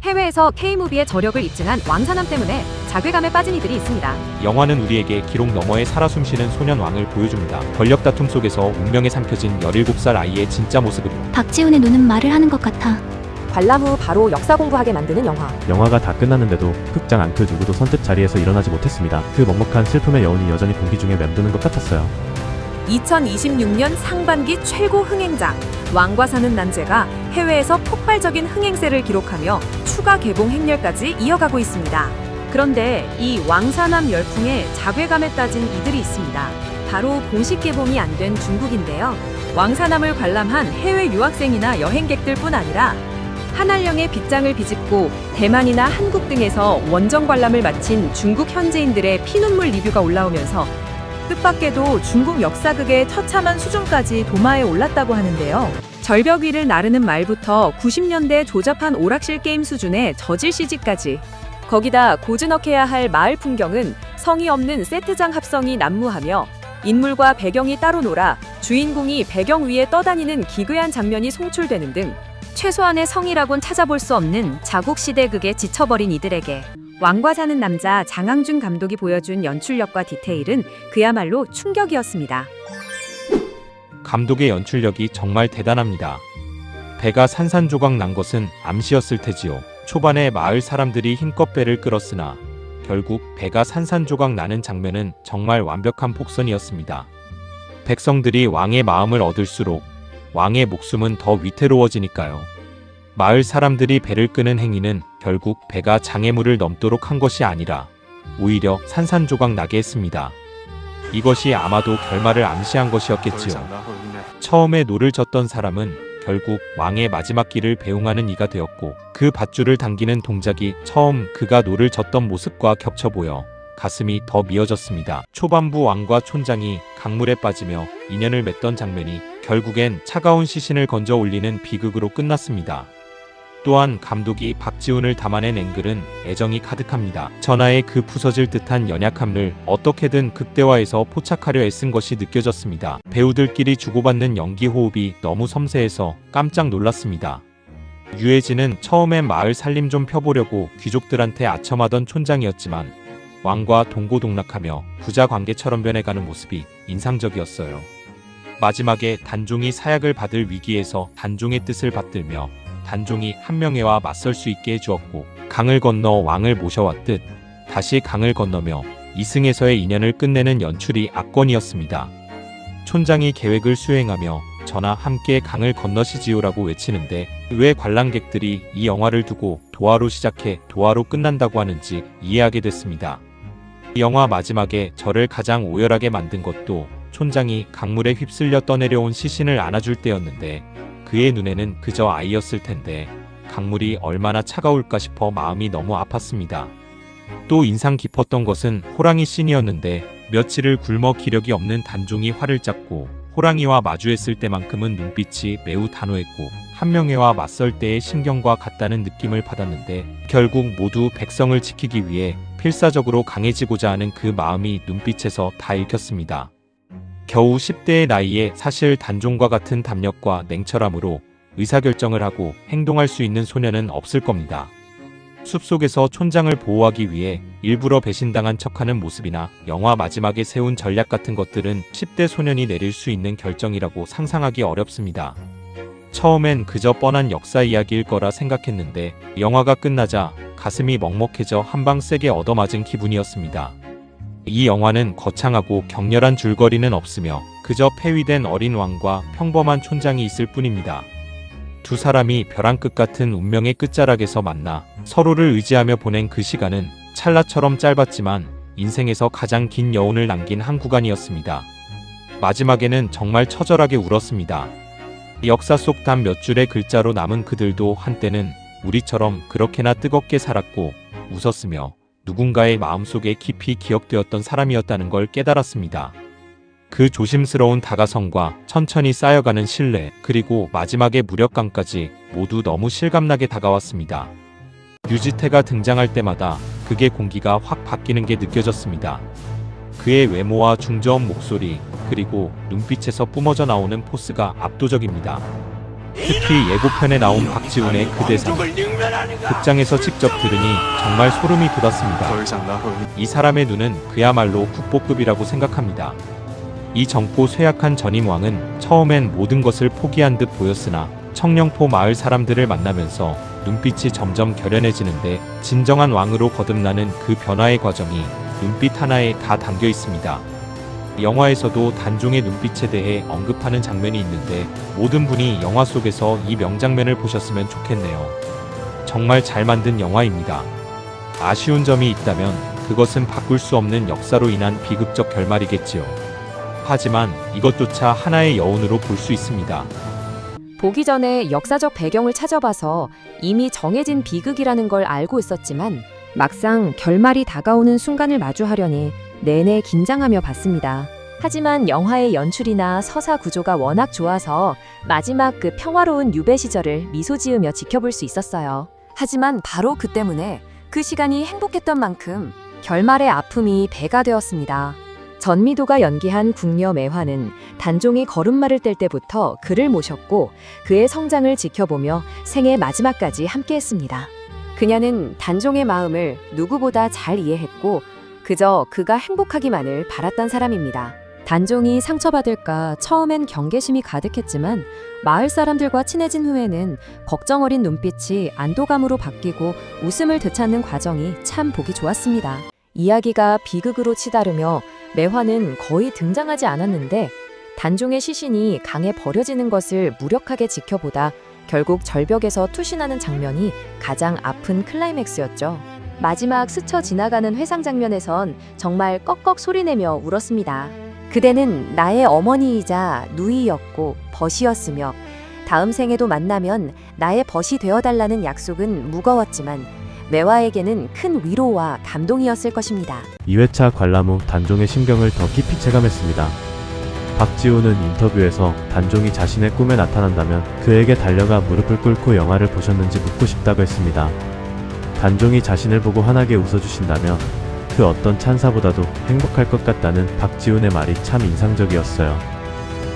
해외에서 K무비의 저력을 입증한 왕사남 때문에 자괴감에 빠진 이들이 있습니다. 영화는 우리에게 기록 너머에 살아 숨쉬는 소년 왕을 보여줍니다. 권력 다툼 속에서 운명에 삼켜진 17살 아이의 진짜 모습을요. 박지훈의 눈은 말을 하는 것 같아. 관람 후 바로 역사 공부하게 만드는 영화. 영화가 다 끝났는데도 극장 안 그 누구도 선뜻 자리에서 일어나지 못했습니다. 그 먹먹한 슬픔의 여운이 여전히 공기 중에 맴도는 것 같았어요. 2026년 상반기 최고 흥행작 왕과 사는 남자가 해외에서 폭발적인 흥행세를 기록하며 추가 개봉 행렬까지 이어가고 있습니다. 그런데 이 왕사남 열풍에 자괴감에 빠진 이들이 있습니다. 바로 공식 개봉이 안 된 중국인데요. 왕사남을 관람한 해외 유학생이나 여행객들 뿐 아니라 한알령의 빗장을 비집고 대만이나 한국 등에서 원정 관람을 마친 중국 현지인들의 피눈물 리뷰가 올라오면서 뜻밖에도 중국 역사극의 처참한 수준까지 도마에 올랐다고 하는데요. 절벽 위를 나르는 말부터 90년대 조잡한 오락실 게임 수준의 저질 CG까지, 거기다 고즈넉해야 할 마을 풍경은 성의 없는 세트장 합성이 난무하며 인물과 배경이 따로 놀아 주인공이 배경 위에 떠다니는 기괴한 장면이 송출되는 등 최소한의 성의라곤 찾아볼 수 없는 자국시대 극에 지쳐버린 이들에게 왕과 사는 남자 장항준 감독이 보여준 연출력과 디테일은 그야말로 충격이었습니다. 감독의 연출력이 정말 대단합니다. 배가 산산조각 난 것은 암시였을 테지요. 초반에 마을 사람들이 힘껏 배를 끌었으나 결국 배가 산산조각 나는 장면은 정말 완벽한 폭선이었습니다. 백성들이 왕의 마음을 얻을수록 왕의 목숨은 더 위태로워지니까요. 마을 사람들이 배를 끄는 행위는 결국 배가 장애물을 넘도록 한 것이 아니라 오히려 산산조각 나게 했습니다. 이것이 아마도 결말을 암시한 것이었겠지요. 처음에 노를 젓던 사람은 결국 왕의 마지막 길을 배웅하는 이가 되었고, 그 밧줄을 당기는 동작이 처음 그가 노를 젓던 모습과 겹쳐 보여 가슴이 더 미어졌습니다. 초반부 왕과 촌장이 강물에 빠지며 인연을 맺던 장면이 결국엔 차가운 시신을 건져 올리는 비극으로 끝났습니다. 또한 감독이 박지훈을 담아낸 앵글은 애정이 가득합니다. 전하의 그 부서질 듯한 연약함을 어떻게든 극대화해서 포착하려 애쓴 것이 느껴졌습니다. 배우들끼리 주고받는 연기 호흡이 너무 섬세해서 깜짝 놀랐습니다. 유해진은 처음엔 마을 살림 좀 펴보려고 귀족들한테 아첨하던 촌장이었지만 왕과 동고동락하며 부자 관계처럼 변해가는 모습이 인상적이었어요. 마지막에 단종이 사약을 받을 위기에서 단종의 뜻을 받들며 단종이 한명회와 맞설 수 있게 해주었고, 강을 건너 왕을 모셔왔듯 다시 강을 건너며 이승에서의 인연을 끝내는 연출이 압권이었습니다. 촌장이 계획을 수행하며 전하 함께 강을 건너시지요라고 외치는데 왜 관람객들이 이 영화를 두고 도화로 시작해 도화로 끝난다고 하는지 이해하게 됐습니다. 이 영화 마지막에 저를 가장 오열하게 만든 것도 촌장이 강물에 휩쓸려 떠내려온 시신을 안아줄 때였는데, 그의 눈에는 그저 아이였을 텐데 강물이 얼마나 차가울까 싶어 마음이 너무 아팠습니다. 또 인상 깊었던 것은 호랑이 씬이었는데 며칠을 굶어 기력이 없는 단종이 활을 잡고 호랑이와 마주했을 때만큼은 눈빛이 매우 단호했고 한명회와 맞설 때의 신경과 같다는 느낌을 받았는데, 결국 모두 백성을 지키기 위해 필사적으로 강해지고자 하는 그 마음이 눈빛에서 다 읽혔습니다. 겨우 10대의 나이에 사실 단종과 같은 담력과 냉철함으로 의사결정을 하고 행동할 수 있는 소년은 없을 겁니다. 숲속에서 촌장을 보호하기 위해 일부러 배신당한 척하는 모습이나 영화 마지막에 세운 전략 같은 것들은 10대 소년이 내릴 수 있는 결정이라고 상상하기 어렵습니다. 처음엔 그저 뻔한 역사 이야기일 거라 생각했는데 영화가 끝나자 가슴이 먹먹해져 한 방 세게 얻어맞은 기분이었습니다. 이 영화는 거창하고 격렬한 줄거리는 없으며 그저 폐위된 어린 왕과 평범한 촌장이 있을 뿐입니다. 두 사람이 벼랑 끝 같은 운명의 끝자락에서 만나 서로를 의지하며 보낸 그 시간은 찰나처럼 짧았지만 인생에서 가장 긴 여운을 남긴 한 구간이었습니다. 마지막에는 정말 처절하게 울었습니다. 역사 속 단 몇 줄의 글자로 남은 그들도 한때는 우리처럼 그렇게나 뜨겁게 살았고 웃었으며 누군가의 마음속에 깊이 기억되었던 사람이었다는 걸 깨달았습니다. 그 조심스러운 다가성과 천천히 쌓여가는 신뢰, 그리고 마지막의 무력감까지 모두 너무 실감나게 다가왔습니다. 류지태가 등장할 때마다 극의 공기가 확 바뀌는 게 느껴졌습니다. 그의 외모와 중저음 목소리, 그리고 눈빛에서 뿜어져 나오는 포스가 압도적입니다. 특히 예고편에 나온 박지훈의 그 대사, 극장에서 직접 들으니 정말 소름이 돋았습니다. 이 사람의 눈은 그야말로 국보급이라고 생각합니다. 이 젊고 쇠약한 전임 왕은 처음엔 모든 것을 포기한 듯 보였으나 청령포 마을 사람들을 만나면서 눈빛이 점점 결연해지는데 진정한 왕으로 거듭나는 그 변화의 과정이 눈빛 하나에 다 담겨 있습니다. 영화에서도 단종의 눈빛에 대해 언급하는 장면이 있는데 모든 분이 영화 속에서 이 명장면을 보셨으면 좋겠네요. 정말 잘 만든 영화입니다. 아쉬운 점이 있다면 그것은 바꿀 수 없는 역사로 인한 비극적 결말이겠지요. 하지만 이것조차 하나의 여운으로 볼 수 있습니다. 보기 전에 역사적 배경을 찾아봐서 이미 정해진 비극이라는 걸 알고 있었지만 막상 결말이 다가오는 순간을 마주하려니 내내 긴장하며 봤습니다. 하지만 영화의 연출이나 서사 구조가 워낙 좋아서 마지막 그 평화로운 유배 시절을 미소 지으며 지켜볼 수 있었어요. 하지만 바로 그 때문에 그 시간이 행복했던 만큼 결말의 아픔이 배가 되었습니다. 전미도가 연기한 궁녀 매화는 단종이 걸음마를 뗄 때부터 그를 모셨고 그의 성장을 지켜보며 생애 마지막까지 함께했습니다. 그녀는 단종의 마음을 누구보다 잘 이해했고 그저 그가 행복하기만을 바랐던 사람입니다. 단종이 상처받을까 처음엔 경계심이 가득했지만 마을 사람들과 친해진 후에는 걱정 어린 눈빛이 안도감으로 바뀌고 웃음을 되찾는 과정이 참 보기 좋았습니다. 이야기가 비극으로 치달으며 매화는 거의 등장하지 않았는데 단종의 시신이 강에 버려지는 것을 무력하게 지켜보다 결국 절벽에서 투신하는 장면이 가장 아픈 클라이맥스였죠. 마지막 스쳐 지나가는 회상 장면에선 정말 꺽꺽 소리내며 울었습니다. 그대는 나의 어머니이자 누이였고 벗이었으며 다음 생에도 만나면 나의 벗이 되어달라는 약속은 무거웠지만 매화에게는 큰 위로와 감동이었을 것입니다. 2회차 관람 후 단종의 심경을 더 깊이 체감했습니다. 박지훈은 인터뷰에서 단종이 자신의 꿈에 나타난다면 그에게 달려가 무릎을 꿇고 영화를 보셨는지 묻고 싶다고 했습니다. 단종이 자신을 보고 환하게 웃어주신다면 그 어떤 찬사보다도 행복할 것 같다는 박지훈의 말이 참 인상적이었어요.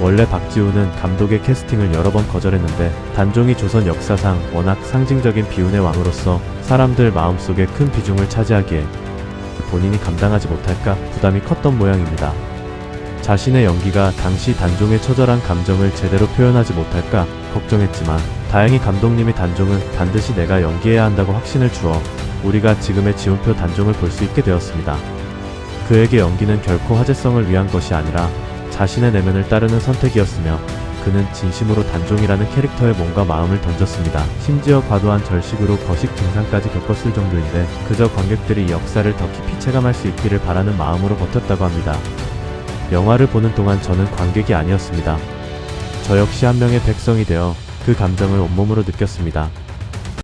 원래 박지훈은 감독의 캐스팅을 여러 번 거절했는데 단종이 조선 역사상 워낙 상징적인 비운의 왕으로서 사람들 마음속에 큰 비중을 차지하기에 본인이 감당하지 못할까 부담이 컸던 모양입니다. 자신의 연기가 당시 단종의 처절한 감정을 제대로 표현하지 못할까 걱정했지만 다행히 감독님이 단종을 반드시 내가 연기해야 한다고 확신을 주어 우리가 지금의 지훈표 단종을 볼 수 있게 되었습니다. 그에게 연기는 결코 화제성을 위한 것이 아니라 자신의 내면을 따르는 선택이었으며 그는 진심으로 단종이라는 캐릭터에 몸과 마음을 던졌습니다. 심지어 과도한 절식으로 거식 증상까지 겪었을 정도인데 그저 관객들이 역사를 더 깊이 체감할 수 있기를 바라는 마음으로 버텼다고 합니다. 영화를 보는 동안 저는 관객이 아니었습니다. 저 역시 한 명의 백성이 되어 그 감정을 온몸으로 느꼈습니다.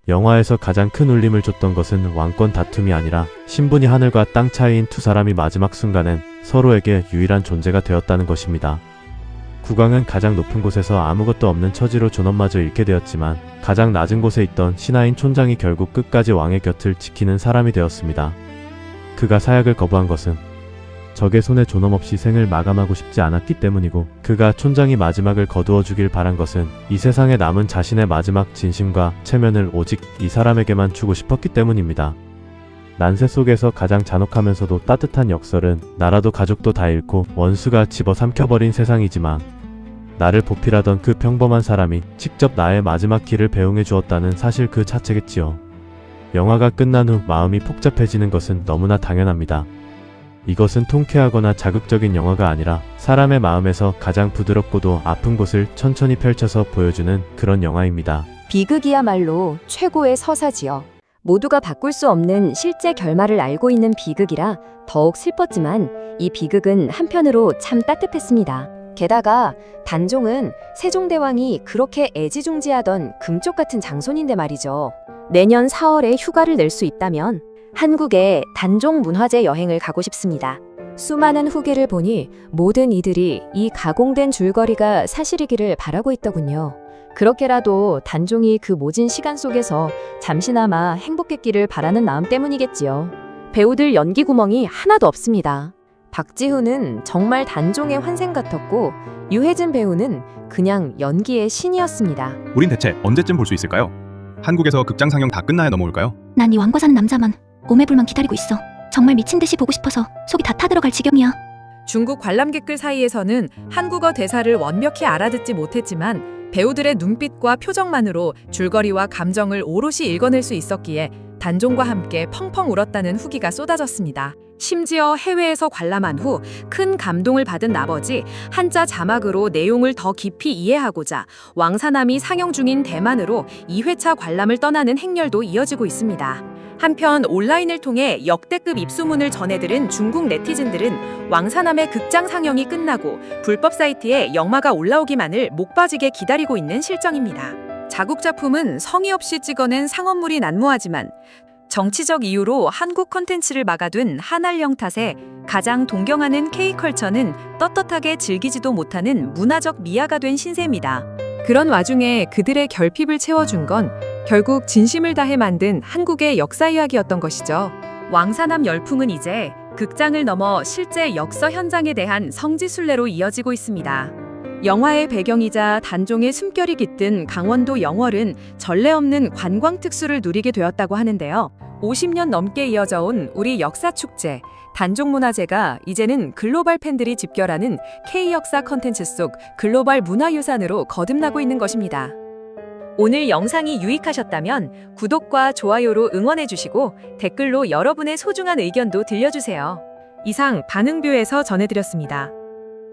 영화에서 가장 큰 울림을 줬던 것은 왕권 다툼이 아니라 신분이 하늘과 땅 차이인 두 사람이 마지막 순간엔 서로에게 유일한 존재가 되었다는 것입니다. 국왕은 가장 높은 곳에서 아무것도 없는 처지로 존엄마저 잃게 되었지만 가장 낮은 곳에 있던 신하인 촌장이 결국 끝까지 왕의 곁을 지키는 사람이 되었습니다. 그가 사약을 거부한 것은 적의 손에 존엄 없이 생을 마감하고 싶지 않았기 때문이고 그가 촌장이 마지막을 거두어 주길 바란 것은 이 세상에 남은 자신의 마지막 진심과 체면을 오직 이 사람에게만 주고 싶었기 때문입니다. 난세 속에서 가장 잔혹하면서도 따뜻한 역설은 나라도 가족도 다 잃고 원수가 집어삼켜버린 세상이지만 나를 보필하던 그 평범한 사람이 직접 나의 마지막 길을 배웅해 주었다는 사실 그 자체겠지요. 영화가 끝난 후 마음이 복잡해지는 것은 너무나 당연합니다. 이것은 통쾌하거나 자극적인 영화가 아니라 사람의 마음에서 가장 부드럽고도 아픈 곳을 천천히 펼쳐서 보여주는 그런 영화입니다. 비극이야말로 최고의 서사지요. 모두가 바꿀 수 없는 실제 결말을 알고 있는 비극이라 더욱 슬펐지만 이 비극은 한편으로 참 따뜻했습니다. 게다가 단종은 세종대왕이 그렇게 애지중지하던 금쪽 같은 장손인데 말이죠. 내년 4월에 휴가를 낼 수 있다면 한국에 단종 문화재 여행을 가고 싶습니다. 수많은 후기를 보니 모든 이들이 이 가공된 줄거리가 사실이기를 바라고 있더군요. 그렇게라도 단종이 그 모진 시간 속에서 잠시나마 행복했기를 바라는 마음 때문이겠지요. 배우들 연기 구멍이 하나도 없습니다. 박지훈은 정말 단종의 환생 같았고 유해진 배우는 그냥 연기의 신이었습니다. 우린 대체 언제쯤 볼 수 있을까요? 한국에서 극장 상영 다 끝나야 넘어올까요? 난 이 왕과 사는 남자만 오매불만 기다리고 있어. 정말 미친 듯이 보고 싶어서 속이 다 타들어갈 지경이야. 중국 관람객들 사이에서는 한국어 대사를 완벽히 알아듣지 못했지만 배우들의 눈빛과 표정만으로 줄거리와 감정을 오롯이 읽어낼 수 있었기에 단종과 함께 펑펑 울었다는 후기가 쏟아졌습니다. 심지어 해외에서 관람한 후 큰 감동을 받은 나머지 한자 자막으로 내용을 더 깊이 이해하고자 왕사남이 상영 중인 대만으로 2회차 관람을 떠나는 행렬도 이어지고 있습니다. 한편 온라인을 통해 역대급 입소문을 전해들은 중국 네티즌들은 왕사남의 극장 상영이 끝나고 불법 사이트에 영화가 올라오기만을 목 빠지게 기다리고 있는 실정입니다. 자국 작품은 성의 없이 찍어낸 상업물이 난무하지만 정치적 이유로 한국 콘텐츠를 막아둔 한알령 탓에 가장 동경하는 K컬처는 떳떳하게 즐기지도 못하는 문화적 미아가 된 신세입니다. 그런 와중에 그들의 결핍을 채워준 건 결국 진심을 다해 만든 한국의 역사 이야기였던 것이죠. 왕사남 열풍은 이제 극장을 넘어 실제 역사 현장에 대한 성지순례로 이어지고 있습니다. 영화의 배경이자 단종의 숨결이 깃든 강원도 영월은 전례 없는 관광 특수를 누리게 되었다고 하는데요. 50년 넘게 이어져 온 우리 역사축제, 단종문화제가 이제는 글로벌 팬들이 집결하는 K역사 컨텐츠 속 글로벌 문화유산으로 거듭나고 있는 것입니다. 오늘 영상이 유익하셨다면 구독과 좋아요로 응원해주시고 댓글로 여러분의 소중한 의견도 들려주세요. 이상 반응뷰에서 전해드렸습니다.